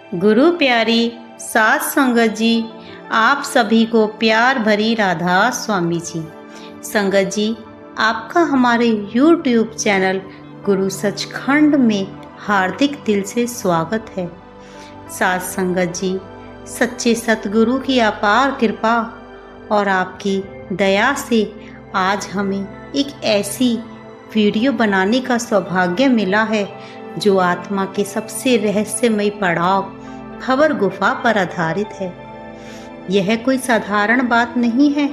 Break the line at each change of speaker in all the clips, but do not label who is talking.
गुरु प्यारी सात संगत जी, आप सभी को प्यार भरी राधा स्वामी जी। संगत जी, आपका हमारे YouTube चैनल गुरु सचखंड में हार्दिक दिल से स्वागत है। सात संगत जी, सच्चे सतगुरु की अपार कृपा और आपकी दया से आज हमें एक ऐसी वीडियो बनाने का सौभाग्य मिला है जो आत्मा के सबसे रहस्यमय पड़ाव भंवर गुफा पर आधारित है। यह कोई साधारण बात नहीं है,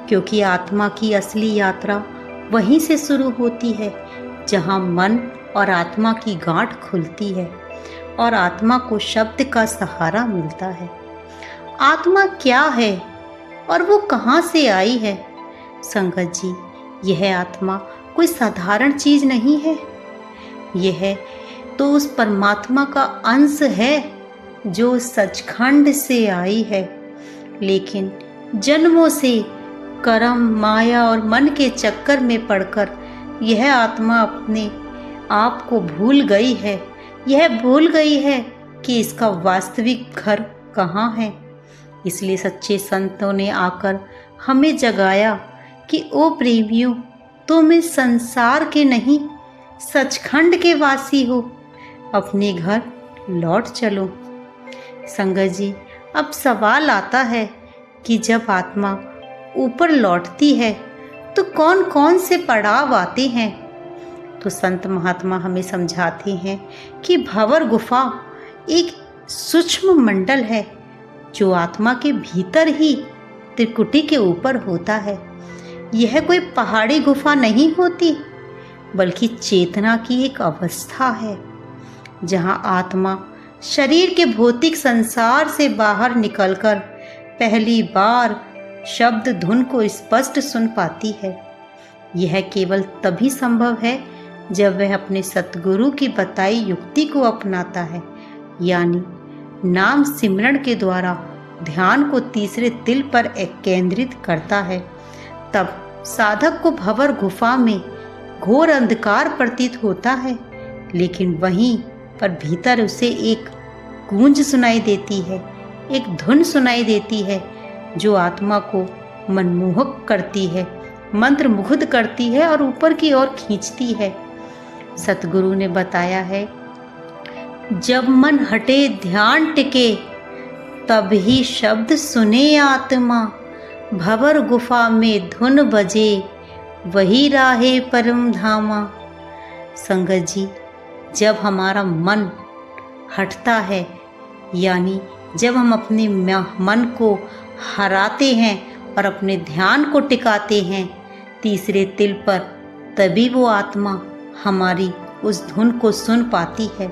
क्योंकि आत्मा की असली यात्रा वहीं से शुरू होती है जहां मन और आत्मा की गांठ खुलती है और आत्मा को शब्द का सहारा मिलता है। आत्मा क्या है और वो कहां से आई है? संगत जी, यह आत्मा कोई साधारण चीज नहीं है। यह तो उस परमात्मा का अंश है जो सचखंड से आई है, लेकिन जन्मों से कर्म, माया और मन के चक्कर में पड़कर यह आत्मा अपने आप को भूल गई है। यह भूल गई है कि इसका वास्तविक घर कहाँ है। इसलिए सच्चे संतों ने आकर हमें जगाया कि ओ प्रेमियों, तुम इस संसार के नहीं सचखंड के वासी हो, अपने घर लौट चलो। संगत जी, अब सवाल आता है कि जब आत्मा ऊपर लौटती है तो कौन कौन से पड़ाव आते हैं? तो संत महात्मा हमें समझाते हैं कि भंवर गुफा एक सूक्ष्म मंडल है जो आत्मा के भीतर ही त्रिकुटी के ऊपर होता है। यह कोई पहाड़ी गुफा नहीं होती, बल्कि चेतना की एक अवस्था है जहां आत्मा शरीर के भौतिक संसार से बाहर निकलकर पहली बार शब्द धुन को स्पष्ट सुन पाती है। यह केवल तभी संभव है जब वह अपने सतगुरु की बताई युक्ति को अपनाता है, यानी नाम सिमरण के द्वारा ध्यान को तीसरे तिल पर केंद्रित करता है। तब साधक को भंवर गुफा में घोर अंधकार प्रतीत होता है, लेकिन वहीं पर भीतर उसे एक गूंज सुनाई देती है, एक धुन सुनाई देती है जो आत्मा को मनमोहक करती है, मंत्रमुग्ध करती है और ऊपर की ओर खींचती है। सतगुरु ने बताया है, जब मन हटे ध्यान टिके तब ही शब्द सुने आत्मा, भंवर गुफा में धुन बजे वही राहे परम धामा। संगत जी, जब हमारा मन हटता है, यानी जब हम अपने मन को हराते हैं और अपने ध्यान को टिकाते हैं तीसरे तिल पर, तभी वो आत्मा हमारी उस धुन को सुन पाती है।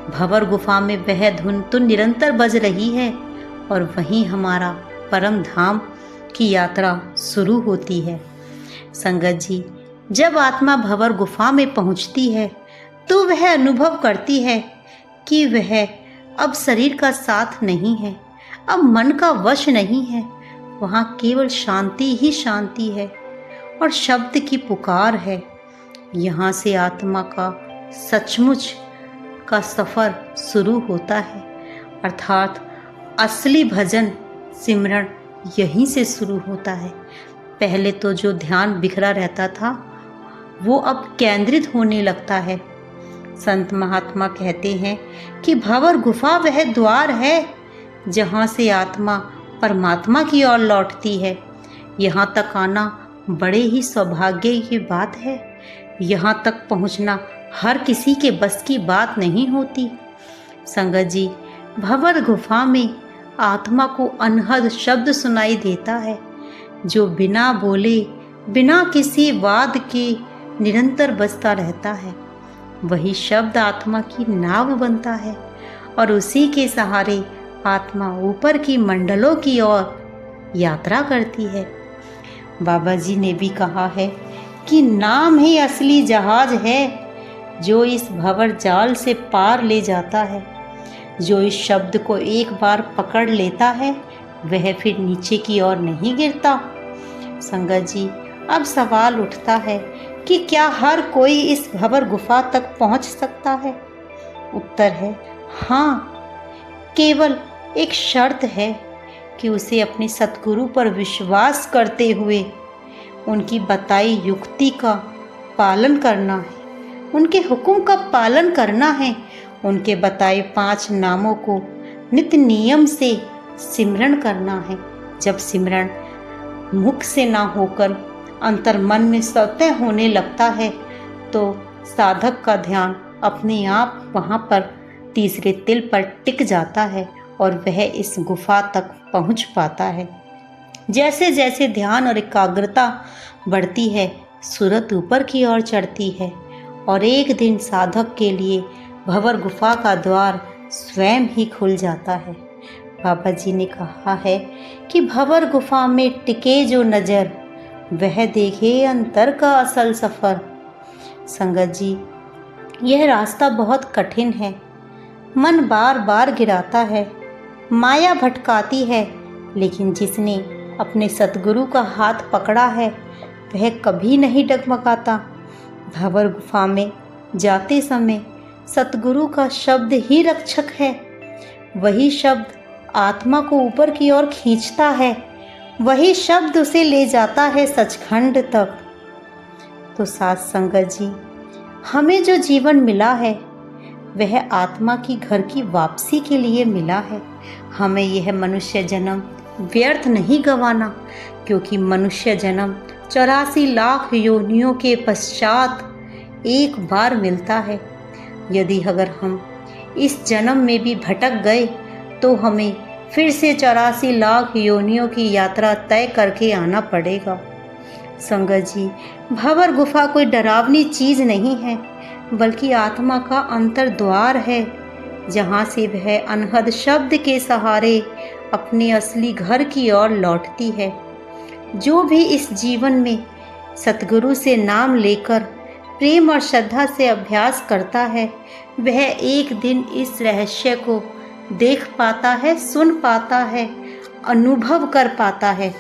भंवर गुफा में वह धुन तो निरंतर बज रही है और वहीं हमारा परम धाम की यात्रा शुरू होती है। संगत जी, जब आत्मा भंवर गुफा में पहुंचती है तो वह अनुभव करती है कि वह अब शरीर का साथ नहीं है, अब मन का वश नहीं है। वहाँ केवल शांति ही शांति है और शब्द की पुकार है। यहाँ से आत्मा का सचमुच का सफ़र शुरू होता है, अर्थात असली भजन सिमरण यहीं से शुरू होता है। पहले तो जो ध्यान बिखरा रहता था वो अब केंद्रित होने लगता है। संत महात्मा कहते हैं कि भंवर गुफा वह द्वार है जहाँ से आत्मा परमात्मा की ओर लौटती है। यहाँ तक आना बड़े ही सौभाग्य की बात है। यहाँ तक पहुँचना हर किसी के बस की बात नहीं होती। संगत जी, भंवर गुफा में आत्मा को अनहद शब्द सुनाई देता है जो बिना बोले, बिना किसी वाद के निरंतर बजता रहता है। वही शब्द आत्मा की नाव बनता है और उसी के सहारे आत्मा ऊपर की मंडलों की ओर यात्रा करती है। बाबा जी ने भी कहा है कि नाम ही असली जहाज है जो इस भंवर जाल से पार ले जाता है। जो इस शब्द को एक बार पकड़ लेता है वह फिर नीचे की ओर नहीं गिरता। संगत जी, अब सवाल उठता है कि क्या हर कोई इस भंवर गुफा तक पहुंच सकता है? उत्तर है हाँ, केवल एक शर्त है कि उसे अपने सतगुरु पर विश्वास करते हुए उनकी बताई युक्ति का पालन करना है, उनके हुक्म का पालन करना है, उनके बताए 5 नामों को नित्य नियम से सिमरन करना है। जब सिमरन मुख से ना होकर अंतर मन में स्वतः होने लगता है तो साधक का ध्यान अपने आप वहाँ पर तीसरे तिल पर टिक जाता है और वह इस गुफा तक पहुँच पाता है। जैसे जैसे ध्यान और एकाग्रता बढ़ती है, सूरत ऊपर की ओर चढ़ती है और एक दिन साधक के लिए भंवर गुफा का द्वार स्वयं ही खुल जाता है। बाबा जी ने कहा है कि भंवर गुफा में टिके जो नज़र, वह देखे अंतर का असल सफ़र। संगत जी, यह रास्ता बहुत कठिन है, मन बार बार गिराता है, माया भटकाती है, लेकिन जिसने अपने सतगुरु का हाथ पकड़ा है वह कभी नहीं डगमगाता। भंवर गुफा में जाते समय सतगुरु का शब्द ही रक्षक है। वही शब्द आत्मा को ऊपर की ओर खींचता है, वही शब्द उसे ले जाता है सचखंड तक। तो साथ संगत जी, हमें जो जीवन मिला है वह आत्मा की घर की वापसी के लिए मिला है। हमें यह मनुष्य जन्म व्यर्थ नहीं गंवाना, क्योंकि मनुष्य जन्म 84 लाख योनियों के पश्चात एक बार मिलता है। यदि अगर हम इस जन्म में भी भटक गए तो हमें फिर से 84 लाख योनियों की यात्रा तय करके आना पड़ेगा। संगत जी, भंवर गुफा कोई डरावनी चीज़ नहीं है, बल्कि आत्मा का अंतर द्वार है, जहाँ से वह अनहद शब्द के सहारे अपने असली घर की ओर लौटती है। जो भी इस जीवन में सतगुरु से नाम लेकर प्रेम और श्रद्धा से अभ्यास करता है, वह एक दिन इस रहस्य को देख पाता है, सुन पाता है, अनुभव कर पाता है।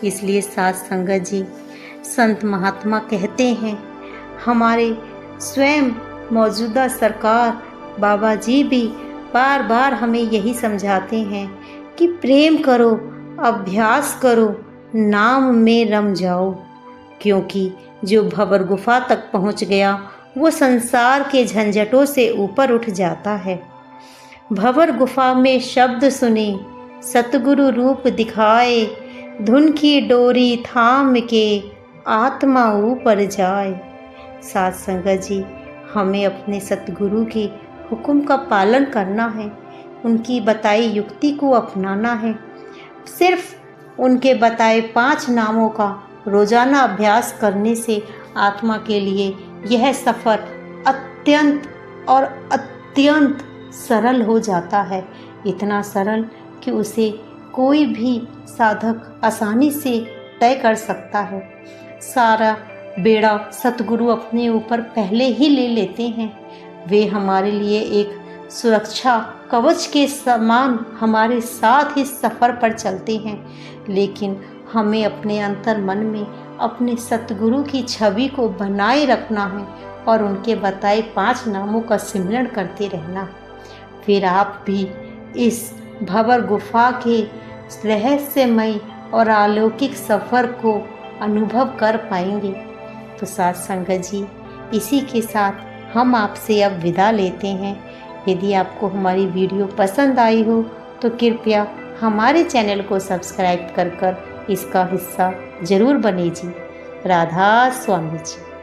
इसलिए साथ संगत जी, संत महात्मा कहते हैं, हमारे स्वयं मौजूदा सरकार बाबा जी भी बार बार हमें यही समझाते हैं कि प्रेम करो, अभ्यास करो, नाम में रम जाओ। क्योंकि जो भंवर गुफा तक पहुंच गया वो संसार के झंझटों से ऊपर उठ जाता है। भंवर गुफा में शब्द सुने, सतगुरु रूप दिखाए, धुन की डोरी थाम के आत्मा ऊपर जाए। साथ संगत जी, हमें अपने सतगुरु के हुक्म का पालन करना है, उनकी बताई युक्ति को अपनाना है। सिर्फ उनके बताए 5 नामों का रोज़ाना अभ्यास करने से आत्मा के लिए यह सफ़र अत्यंत और अत्यंत सरल हो जाता है। इतना सरल कि उसे कोई भी साधक आसानी से तय कर सकता है। सारा बेड़ा सतगुरु अपने ऊपर पहले ही ले लेते हैं। वे हमारे लिए एक सुरक्षा कवच के समान हमारे साथ इस सफ़र पर चलते हैं। लेकिन हमें अपने अंतर मन में अपने सतगुरु की छवि को बनाए रखना है और उनके बताए 5 नामों का सिमरन करते रहना। फिर आप भी इस भंवर गुफा के रहस्यमय और अलौकिक सफ़र को अनुभव कर पाएंगे। तो साथ संगत जी, इसी के साथ हम आपसे अब विदा लेते हैं। यदि आपको हमारी वीडियो पसंद आई हो तो कृपया हमारे चैनल को सब्सक्राइब कर इसका हिस्सा ज़रूर बने जी। राधा स्वामी जी।